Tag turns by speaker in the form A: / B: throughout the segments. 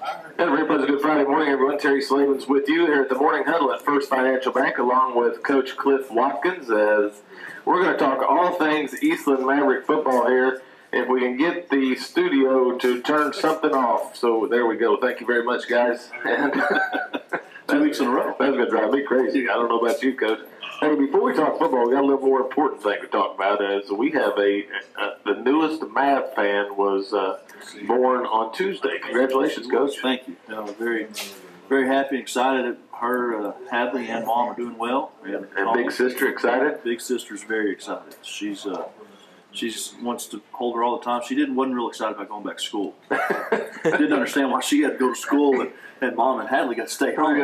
A: And a very pleasant good Friday morning, everyone. Terry Slavin's with you here at the Morning Huddle at First Financial Bank, along with Coach Cliff Watkins, as we're going to talk all things Eastland Maverick football here, if we can get the studio to turn something off. So there we go. Thank you very much, guys. And
B: 2 weeks in a row.
A: That's going to drive me crazy. I don't know about you, Coach. Hey, before we talk football, we got a little more important thing to talk about. As we have the newest Mav fan was born on Tuesday. Congratulations, Coach.
B: Thank you. Very, very happy and excited that her, Hadley and Mom are doing well.
A: And big sister excited?
B: Big sister's very excited. She wants to hold her all the time. Wasn't real excited about going back to school. Didn't understand why she had to go to school, and Mom and Hadley got to stay home.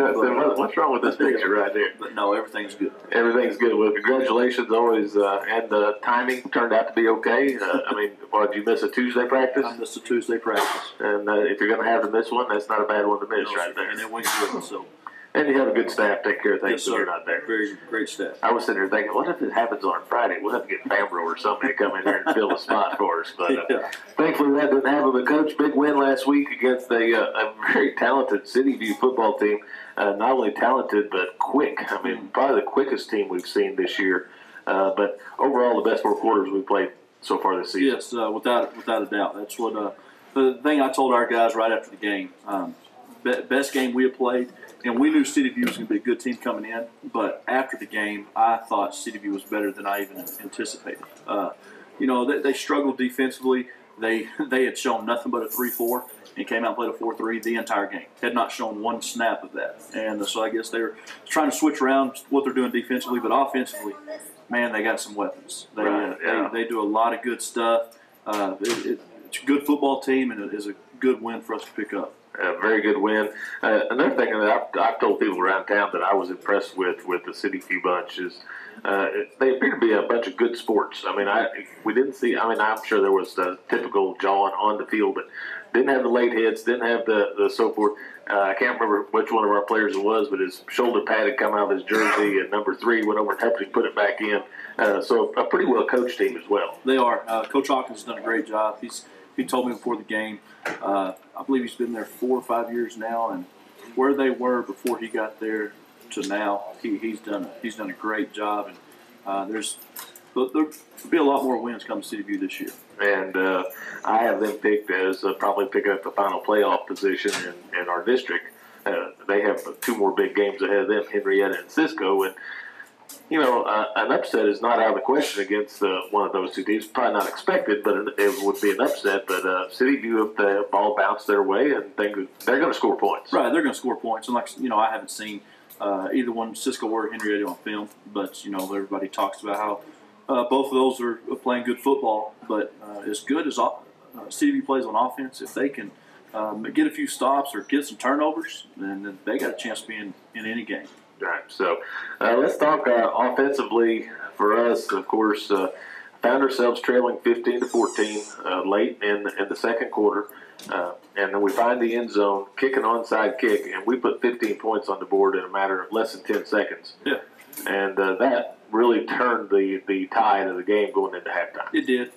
A: What's wrong with this picture right here?
B: But no, everything's good.
A: Everything's good. Well, congratulations always, and the timing turned out to be okay. Did you miss a Tuesday practice?
B: I missed a Tuesday practice.
A: And if you're going to have to miss one, that's not a bad one to miss right there.
B: And it went good, so.
A: And you have a good staff take care of things when you're not there.
B: Very great staff.
A: I was sitting there thinking, what if it happens on Friday? We'll have to get Bambro or somebody to come in there and fill the spot for us. But thankfully that didn't happen. But Coach, big win last week against a very talented City View football team. Not only talented, but quick. Probably the quickest team we've seen this year. But overall, the best 4 quarters we've played so far this season.
B: Yes, without a doubt. That's what the thing I told our guys right after the game. Best game we have played. And we knew City View was going to be a good team coming in, but after the game, I thought City View was better than I even anticipated. They struggled defensively. They had shown nothing but a 3-4 and came out and played a 4-3 the entire game. Had not shown one snap of that. And so I guess they were trying to switch around what they're doing defensively, but offensively, man, they got some weapons. They do a lot of good stuff. It's a good football team, and it is a good win for us to pick up.
A: A very good win. Another thing that I've told people around town that I was impressed with the City View bunch is they appear to be a bunch of good sports. We didn't see. I'm sure there was the typical jawing on the field, but didn't have the late hits, didn't have the so forth. I can't remember which one of our players it was, but his shoulder pad had come out of his jersey, and number 3 went over and helped him put it back in. So a pretty well coached team as well.
B: They are. Coach Hawkins has done a great job. He told me before the game. I believe he's been there 4 or 5 years now, and where they were before he got there to now, he's done a great job. And there'll be a lot more wins coming to City View this year.
A: And I have them picked as probably picking up the final playoff position in our district. They have 2 more big games ahead of them, Henrietta and Cisco, and an upset is not out of the question against one of those 2 teams. Probably not expected, but it would be an upset. But City View, if the ball bounced their way, and they're going to score points.
B: Right, they're going to score points. And I haven't seen either one, Cisco or Henrietta, on film. But everybody talks about how both of those are playing good football. But as good as City View plays on offense, if they can get a few stops or get some turnovers, then they got a chance to be in any game.
A: Right. So let's talk offensively for us. Of course, found ourselves trailing 15-14 late in the second quarter, and then we find the end zone, kick an onside kick, and we put 15 points on the board in a matter of less than 10 seconds.
B: Yeah.
A: And that really turned the tide of the game going into halftime.
B: It did.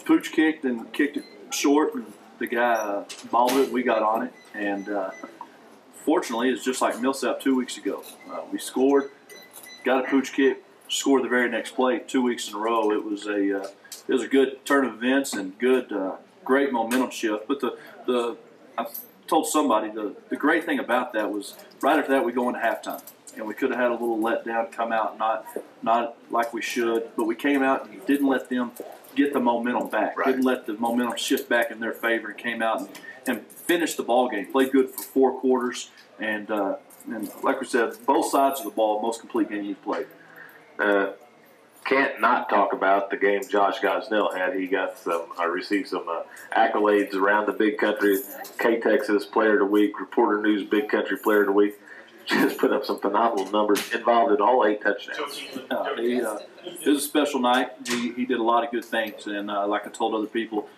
B: Pooch kicked it short, and the guy balled it. We got on it, and fortunately, it's just like Millsap 2 weeks ago. We scored, got a pooch kick, scored the very next play 2 weeks in a row. It was a good turn of events and great momentum shift. But I told somebody the great thing about that was right after that we go into halftime, and we could have had a little letdown, come out not like we should, but we came out and didn't let them get the momentum back. Right. Didn't let the momentum shift back in their favor, and came out and finished the ball game. Played good for 4 quarters, and like we said, both sides of the ball, most complete game we've played.
A: Can't not talk about the game Josh Gosnell had. He got received some accolades around the Big Country. KATX's Player of the Week, Reporter News Big Country Player of the Week. Just put up some phenomenal numbers, involved in all 8 touchdowns.
B: It was a special night. He did a lot of good things, and like I told other people,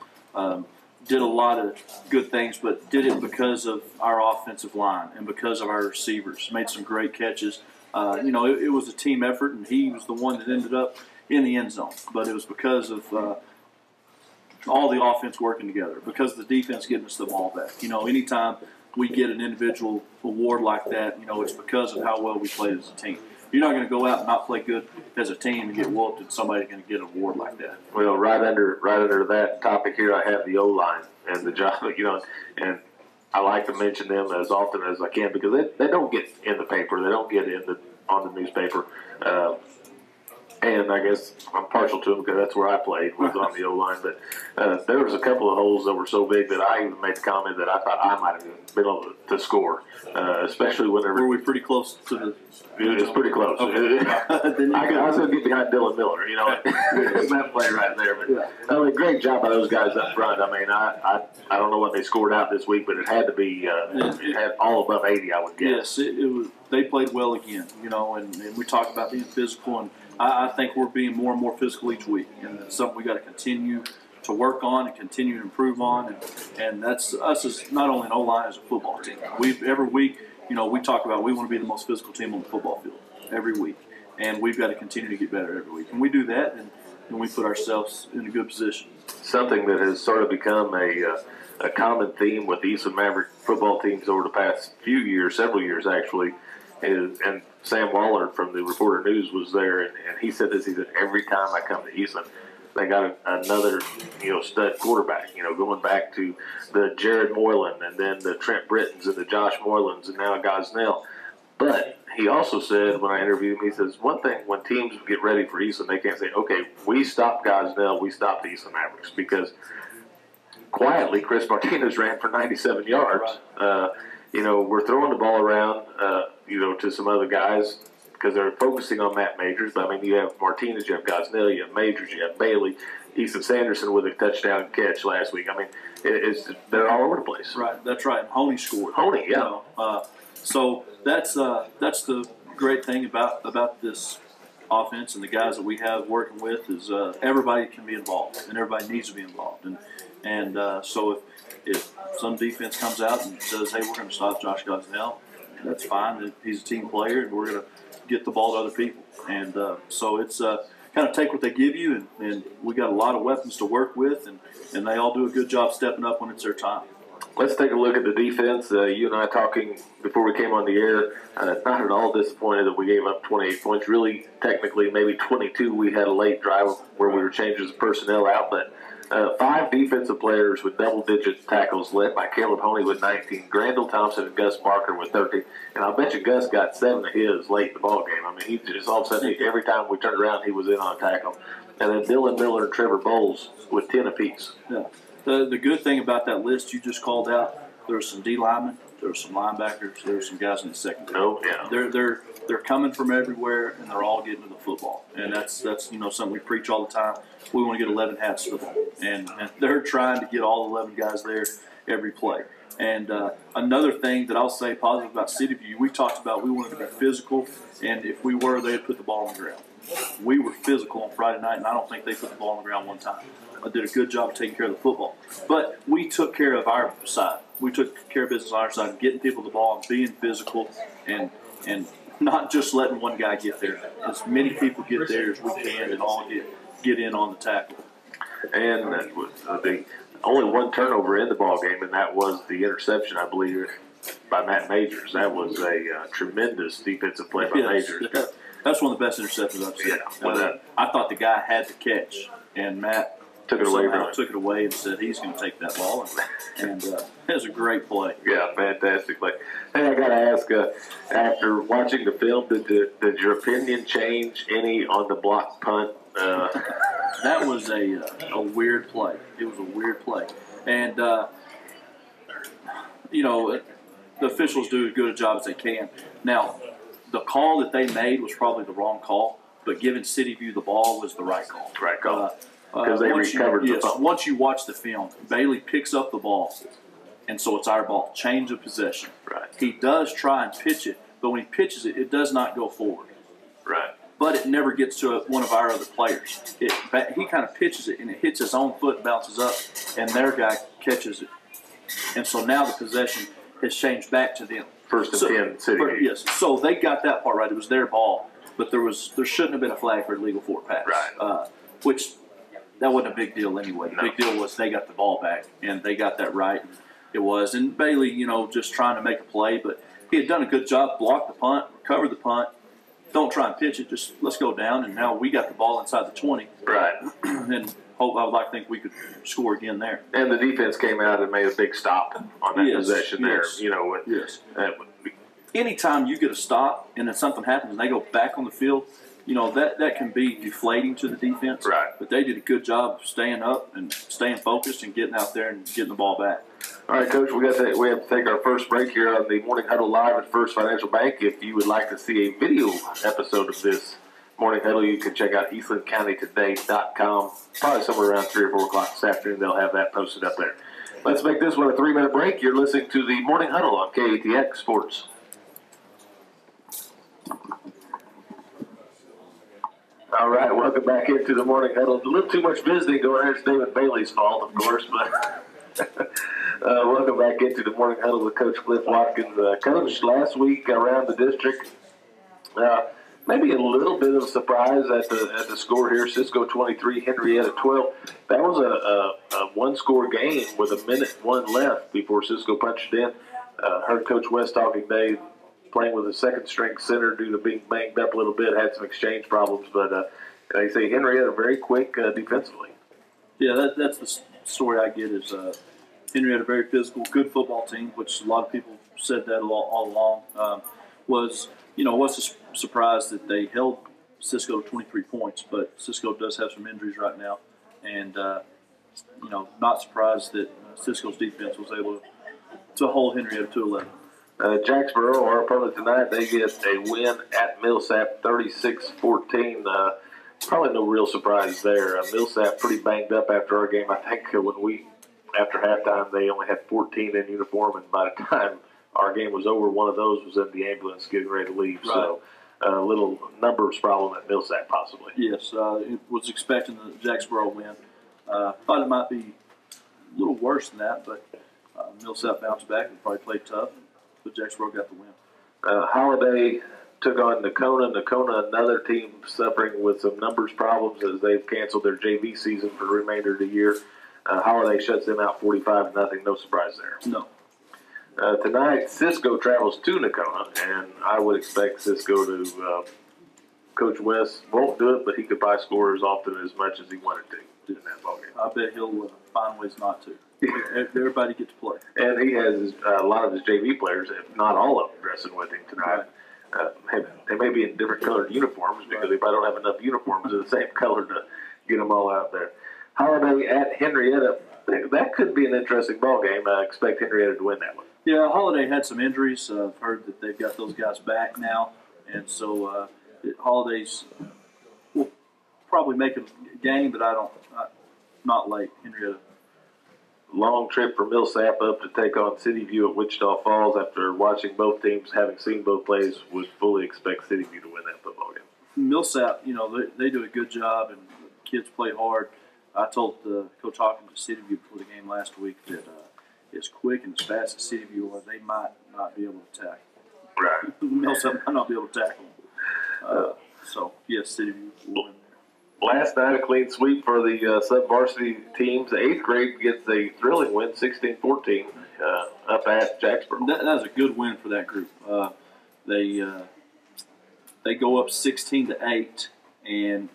B: did a lot of good things, but did it because of our offensive line and because of our receivers. Made some great catches. It was a team effort, and he was the one that ended up in the end zone. But it was because of all the offense working together because the defense getting us the ball back. Anytime we get an individual award like that, it's because of how well we played as a team. You're not going to go out and not play good as a team and get whooped, and somebody's going to get an award like that.
A: Well, right under that topic here, I have the O-line and the job, and I like to mention them as often as I can because they don't get in the paper. They don't get on the newspaper. And I guess I'm partial to them because that's where I played, was on the O-line. But there was a couple of holes that were so big that I even made the comment that I thought I might have been able to score, especially whenever.
B: Were we pretty close to the?
A: It was pretty close.
B: Okay.
A: I was going to get behind Dylan Miller, that play right there. But great job by those guys up front. I mean, I don't know what they scored out this week, but it had to be it had all above 80, I would guess.
B: Yes, it was. They played well again, and we talked about being physical, and I think we're being more and more physical each week, and it's something we got to continue to work on and continue to improve on, and that's us as not only an O-line as a football team. Every week, we talk about we want to be the most physical team on the football field every week, and we've got to continue to get better every week, and we do that, and we put ourselves in a good position. Something
A: that has sort of become a common theme with the Eastland Maverick football teams over the past few years, several years actually, and Sam Waller from the Reporter News was there, and he said this. He said, every time I come to Eastland, they got another, stud quarterback. Going back to the Jared Moylan and then the Trent Brittons and the Josh Moylans and now Gosnell. But he also said when I interviewed him, he says one thing when teams get ready for Eastland, they can't say, okay, we stopped Gosnell, we stopped the Eastland Mavericks, because quietly Chris Martinez ran for 97 yards. We're throwing the ball around, to some other guys because they're focusing on Matt Majors. But, I mean, you have Martinez, you have Gosnell, you have Majors, you have Bailey, Easton Sanderson with a touchdown catch last week. I mean, they're all over the place.
B: Right, that's right. Honey scored.
A: Honey, yeah.
B: So that's the great thing about this offense and the guys that we have working with is everybody can be involved and everybody needs to be involved. And so if some defense comes out and says, hey, we're going to stop Josh Gosnell, that's fine. He's a team player, and we're going to get the ball to other people. And so it's kind of take what they give you, and we got a lot of weapons to work with, and they all do a good job stepping up when it's their time.
A: Let's take a look at the defense. You and I talking before we came on the air, not at all disappointed that we gave up 28 points. Really, technically, maybe 22. We had a late drive where we were changing the personnel out, but 5 defensive players with double-digit tackles led by Caleb Honey with 19, Grandall Thompson and Gus Barker with 13. And I'll bet you Gus got 7 of his late in the ballgame. I mean, he just all of a sudden, every time we turned around, he was in on a tackle. And then Dylan Miller and Trevor Bowles with 10 apiece.
B: Yeah. The good thing about that list you just called out, there were some D linemen, there were some linebackers, there were some guys in the secondary.
A: Oh, yeah.
B: They're coming from everywhere, and they're all getting to the football. And that's something we preach all the time. We want to get 11 hats to the ball. And they're trying to get all 11 guys there every play. And another thing that I'll say positive about City View, we talked about we wanted to be physical, and if we were, they'd put the ball on the ground. We were physical on Friday night, and I don't think they put the ball on the ground one time. I did a good job of taking care of the football. But we took care of our side. We took care of business on our side, getting people the ball, and being physical, and not just letting one guy get there. As many people get there as we can and all get in on the tackle.
A: And the only one turnover in the ball game, and that was the interception, I believe, by Matt Majors. That was a tremendous defensive play by Majors.
B: That's one of the best interceptions I've seen.
A: Yeah,
B: I thought the guy had the catch, and Matt
A: took it away
B: and said he's going to take that ball, and it was a great play.
A: Yeah, fantastic play. Hey, I got to ask, after watching the film, did your opinion change any on the block punt?
B: That was a weird play. It was a weird play, and the officials do as good a job as they can. Now, the call that they made was probably the wrong call, but giving City View the ball was the right call.
A: Right call. Because they recovered the ball.
B: Once you watch the film, Bailey picks up the ball, and so it's our ball. Change of possession.
A: Right.
B: He does try and pitch it, but when he pitches it, it does not go forward.
A: Right.
B: But it never gets to one of our other players. He kind of pitches it, and it hits his own foot, bounces up, and their guy catches it. And so now the possession has changed back to them.
A: First and 10, City View.
B: Yes. So they got that part right. It was their ball, but there shouldn't have been a flag for illegal forward pass.
A: Right.
B: Which that wasn't a big deal anyway. The big deal was they got the ball back, and they got that right. And it was. And Bailey, just trying to make a play, but he had done a good job, blocked the punt, recovered the punt. Don't try and pitch it, just let's go down. And now we got the ball inside the 20.
A: Right.
B: And I would like to think we could score again there.
A: And the defense came out and made a big stop on that possession there.
B: Yes. Anytime you get a stop and then something happens and they go back on the field, that can be deflating to the defense.
A: Right.
B: But they did a good job of staying up and staying focused and getting out there and getting the ball back.
A: All right, Coach, we have to take our first break here on the Morning Huddle Live at First Financial Bank. If you would like to see a video episode of this Morning Huddle, you can check out eastlandcountytoday.com. Probably somewhere around 3 or 4 o'clock this afternoon, they'll have that posted up there. Let's make this one a 3-minute break. You're listening to the Morning Huddle on KATX Sports. All right, welcome back into the Morning Huddle. A little too much visiting going on. It's David Bailey's fault, of course, but welcome back into the Morning Huddle with Coach Cliff Watkins. Coach, last week around the district, maybe a little bit of a surprise at the score here. Cisco 23, Henrietta 12. That was a one-score game with 1:01 left before Cisco punched in. Heard Coach West talking today, playing with a second-string center due to being banged up a little bit, had some exchange problems. But they say Henrietta very quick defensively.
B: Yeah, that's the story I get is Henrietta very physical, good football team, which a lot of people said that all along. Was a surprise that they held Cisco to 23 points, but Cisco does have some injuries right now, and not surprised that Cisco's defense was able to hold Henrietta to 11.
A: Jacksboro, our opponent tonight, they get a win at Millsap, 36-14. Probably no real surprise there. Millsap pretty banged up after our game. I think after halftime, they only had 14 in uniform, and by the time our game was over, one of those was in the ambulance getting ready to leave. Right. So a little numbers problem at Millsap possibly.
B: Yes, it was expecting the Jacksboro win. Thought it might be a little worse than that, but Millsap bounced back and probably played tough, but Jacksboro got the win.
A: Holiday took on Nakona. Nakona, another team suffering with some numbers problems as they've canceled their JV season for the remainder of the year. Holiday shuts them out 45-0. No surprise there.
B: No.
A: Tonight, Cisco travels to Nakona, and I would expect Cisco to Coach West won't do it, but he could probably score as often as much as he wanted to in that ballgame.
B: I bet he'll find ways not to. Everybody gets to play.
A: And he has a lot of his JV players, if not all of them, dressing with him tonight. They may be in different colored uniforms because they probably don't have enough uniforms of the same color to get them all out there. Holiday at Henrietta, that could be an interesting ball game. I expect Henrietta to win that one.
B: Yeah, Holiday had some injuries. I've heard that they've got those guys back now, and so Holiday's will probably make a game, but not late. Henrietta.
A: Long trip for Millsap up to take on City View at Wichita Falls. After watching both teams, having seen both plays, would fully expect City View to win that football game.
B: Millsap, they do a good job, and the kids play hard. I told Coach Hawkins at City View before the game last week that as quick and as fast as City View was, they might not be able to tackle.
A: Right.
B: Millsap might not be able to tackle them. So, yes, City View will win.
A: Last night, a clean sweep for the sub-varsity teams. The 8th grade gets a thrilling win, 16-14, up at Jacksboro.
B: That was a good win for that group. They go up 16-8, and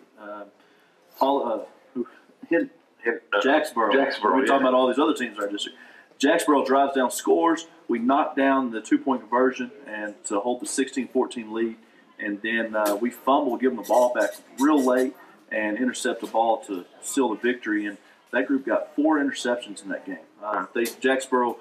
B: Jacksboro. We're talking about all these other teams in our district. Jacksboro drives down, scores. We knock down the 2-point conversion and to hold the 16-14 lead, and then we fumble, give them the ball back real late, and intercept the ball to seal the victory. And that group got 4 interceptions in that game. Jacksboro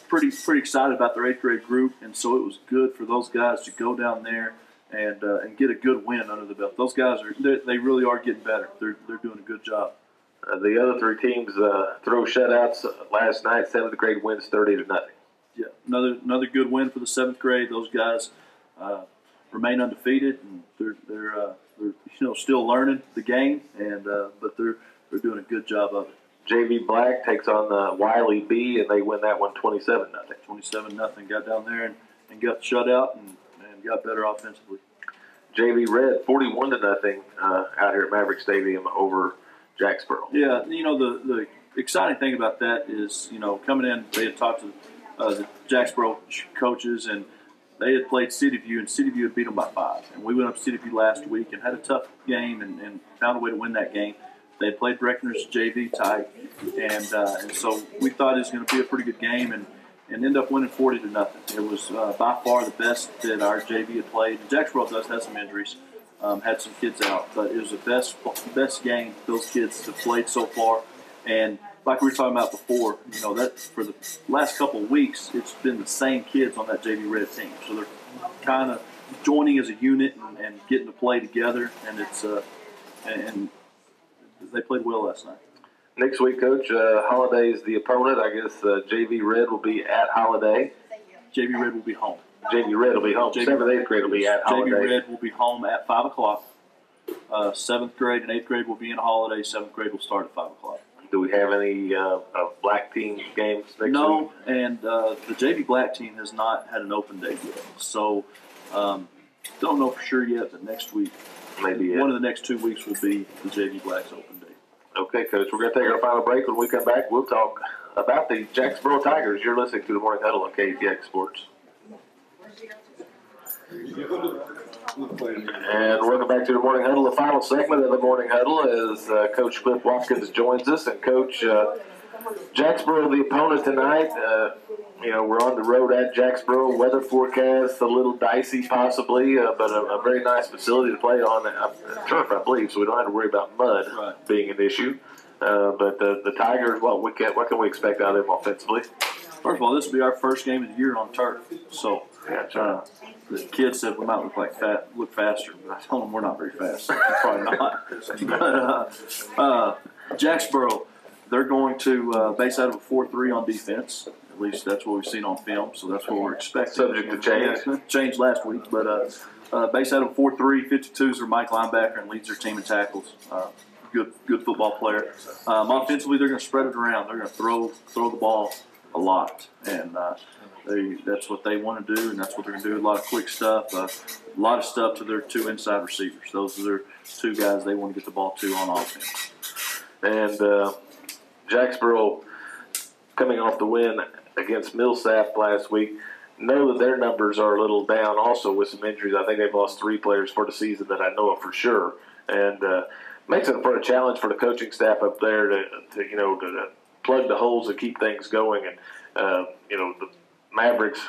B: pretty excited about their 8th grade group, and so it was good for those guys to go down there and get a good win under the belt. Those guys they really are getting better. They're doing a good job.
A: The other 3 teams throw shutouts last night. 7th grade wins 30-0.
B: Yeah, another good win for the 7th grade. Those guys remain undefeated, and they're still learning the game, and but they're doing a good job of it.
A: JV Black takes on Wiley B, and they win that one 27-0.
B: 27-0. Got down there and got shut out and got better offensively.
A: JV Red 41-0 out here at Maverick Stadium over Jacksboro.
B: Yeah, the exciting thing about that is, coming in, they had talked to the Jacksboro coaches, and they had played City View, and City View had beat them by 5. And we went up to City View last week and had a tough game and found a way to win that game. They had played Breckenridge JV tight, and so we thought it was going to be a pretty good game, and ended up winning 40-0. It was by far the best that our JV had played. Jacksboro does have some injuries, had some kids out, but it was the best game those kids have played so far. And like we were talking about before, that for the last couple of weeks, it's been the same kids on that JV Red team. So they're kind of joining as a unit and getting to play together, and it's and they played well last night.
A: Next week, Coach, Holiday is the opponent. I guess JV Red will be at Holiday.
B: JV Red will be home.
A: JV Red will be home. 7th, 8th grade will be at Holiday.
B: JV Red will be home at 5 o'clock. 7th grade and 8th grade will be in Holiday. 7th grade will start at 5 o'clock.
A: Do we have any black team games next week?
B: No, and the JV black team has not had an open day yet. So don't know for sure yet, but next week,
A: maybe
B: one of the next 2 weeks will be the JV Blacks open day.
A: Okay, Coach, we're going to take our final break. When we come back, we'll talk about the Jacksboro Tigers. You're listening to the Morning Huddle on KATX Sports. And welcome back to the Morning Huddle. The final segment of the Morning Huddle as Coach Cliff Watkins joins us. And Coach, Jacksboro, the opponent tonight. We're on the road at Jacksboro. Weather forecast a little dicey possibly, but a very nice facility to play on. Turf, I believe, so we don't have to worry about mud being an issue. But the Tigers, what can we expect out of them offensively?
B: First of all, this will be our first game of the year on turf. So the kids said we might look faster, but I told them we're not very fast. Probably not. But Jacksboro, they're going to base out of a 4-3 on defense. At least that's what we've seen on film, so that's what we're expecting.
A: Subject to change.
B: Yeah, changed last week, but base out of a 4-3, 52 is their Mike linebacker and leads their team in tackles. Good football player. Offensively, they're going to spread it around. They're going to throw the ball a lot, and that's what they want to do, and that's what they're going to do. A lot of quick stuff, a lot of stuff to their 2 inside receivers. Those are their 2 guys they want to get the ball to on offense.
A: And Jacksboro, coming off the win against Millsap last week, know that their numbers are a little down also with some injuries. I think they've lost 3 players for the season that I know of for sure. And makes it for a challenge for the coaching staff up there to plug the holes and keep things going. And, the Mavericks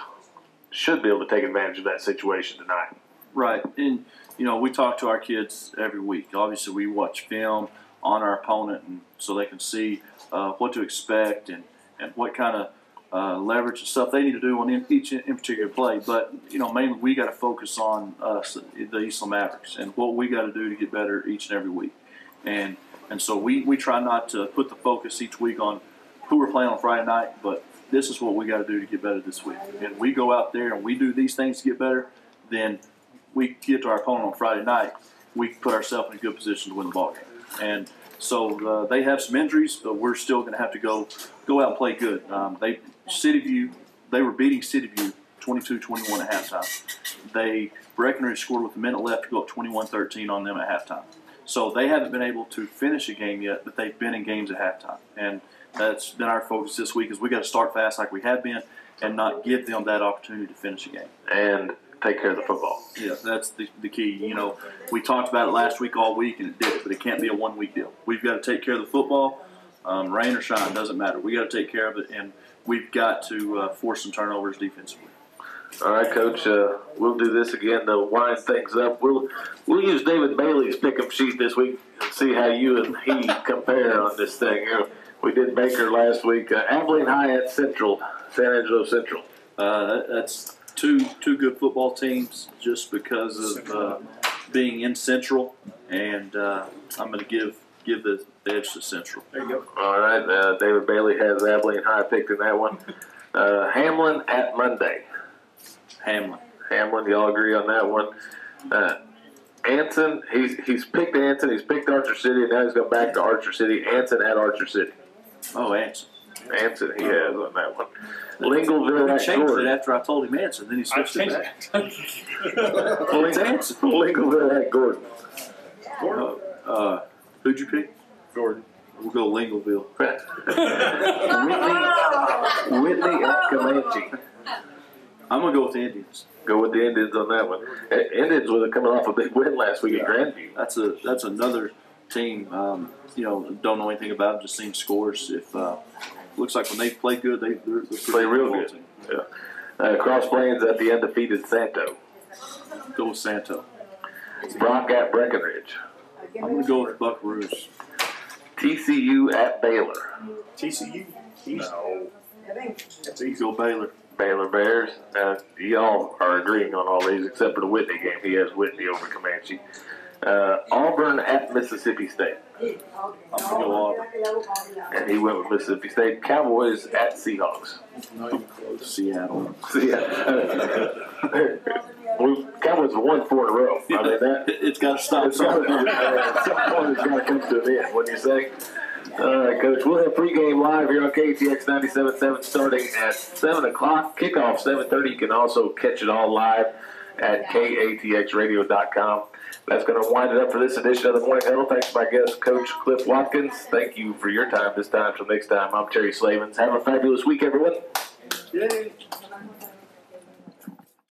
A: should be able to take advantage of that situation tonight.
B: Right. And, we talk to our kids every week. Obviously, we watch film on our opponent, and so they can see what to expect and what kind of leverage and stuff they need to do on each in particular play. But, mainly we got to focus on the Eastland Mavericks and what we got to do to get better each and every week. And so we try not to put the focus each week on who we're playing on Friday night, but this is what we got to do to get better this week. And we go out there and we do these things to get better, then we get to our opponent on Friday night, we put ourselves in a good position to win the ball game. And so they have some injuries, but we're still going to have to go out and play good. They were beating City View 22-21 at halftime. Breckenridge scored with a minute left to go up 21-13 on them at halftime. So they haven't been able to finish a game yet, but they've been in games at halftime. And that's been our focus this week, is we got to start fast like we have been and not give them that opportunity to finish a game.
A: And take care of the football.
B: Yeah, that's the key. We talked about it last week all week, and it did, but it can't be a one-week deal. We've got to take care of the football, rain or shine, doesn't matter. We got to take care of it, and we've got to force some turnovers defensively.
A: All right, Coach. We'll do this again to wind things up. We'll use David Bailey's pick-up sheet this week and see how you and he compare on this thing. We did Baker last week. Abilene High at Central, San Angelo Central.
B: That's two good football teams just because of being in Central, and I'm going to give the edge to Central.
C: There you go.
A: All right. David Bailey has Abilene High picked in that one. Hamlin at Monday. Hamlin, y'all agree on that one. Anson, he's picked Anson, he's picked Archer City, and now he's going back to Archer City. Anson at Archer City.
B: Oh, Anson.
A: Anson, he has on that one. Lingleville at
B: changed
A: Gordon.
B: it after I told him Anson, then he switched it back.
A: It's Anson. Lingleville at Gordon.
B: Who'd you pick?
A: Jordan.
B: We'll go Lingleville.
A: Whitney at Comanche.
B: I'm gonna go with the Indians.
A: Go with the Indians on that one. Indians were coming off a big win last week at Grandview.
B: That's another team. Don't know anything about them. Just seen scores. If looks like when they play good, they're
A: play real good. Team. Yeah. Cross Plains at the undefeated Santo.
B: Go with Santo.
A: Brock at Breckenridge.
B: I'm gonna go with Buckaroos.
A: TCU at Baylor.
C: TCU? No.
B: Go Baylor.
A: Baylor Bears. Y'all are agreeing on all these except for the Whitney game. He has Whitney over Comanche. Auburn at Mississippi State.
B: I'm gonna go Auburn.
A: And he went with Mississippi State. Cowboys at Seahawks.
C: Not even close.
B: Seattle.
A: Cowboys have won 4 in a row. I mean,
B: It's got to stop.
A: At some point, it's got to come to an end. What do you say? All right, Coach. We'll have pregame live here on KATX 97.7 starting at 7 o'clock. Kickoff 7:30. You can also catch it all live at KATXradio.com. That's going to wind it up for this edition of the Morning Huddle. Thanks to my guest, Coach Cliff Watkins. Thank you for your time this time. Till next time, I'm Terry Slavens. Have a fabulous week, everyone.
C: Yay.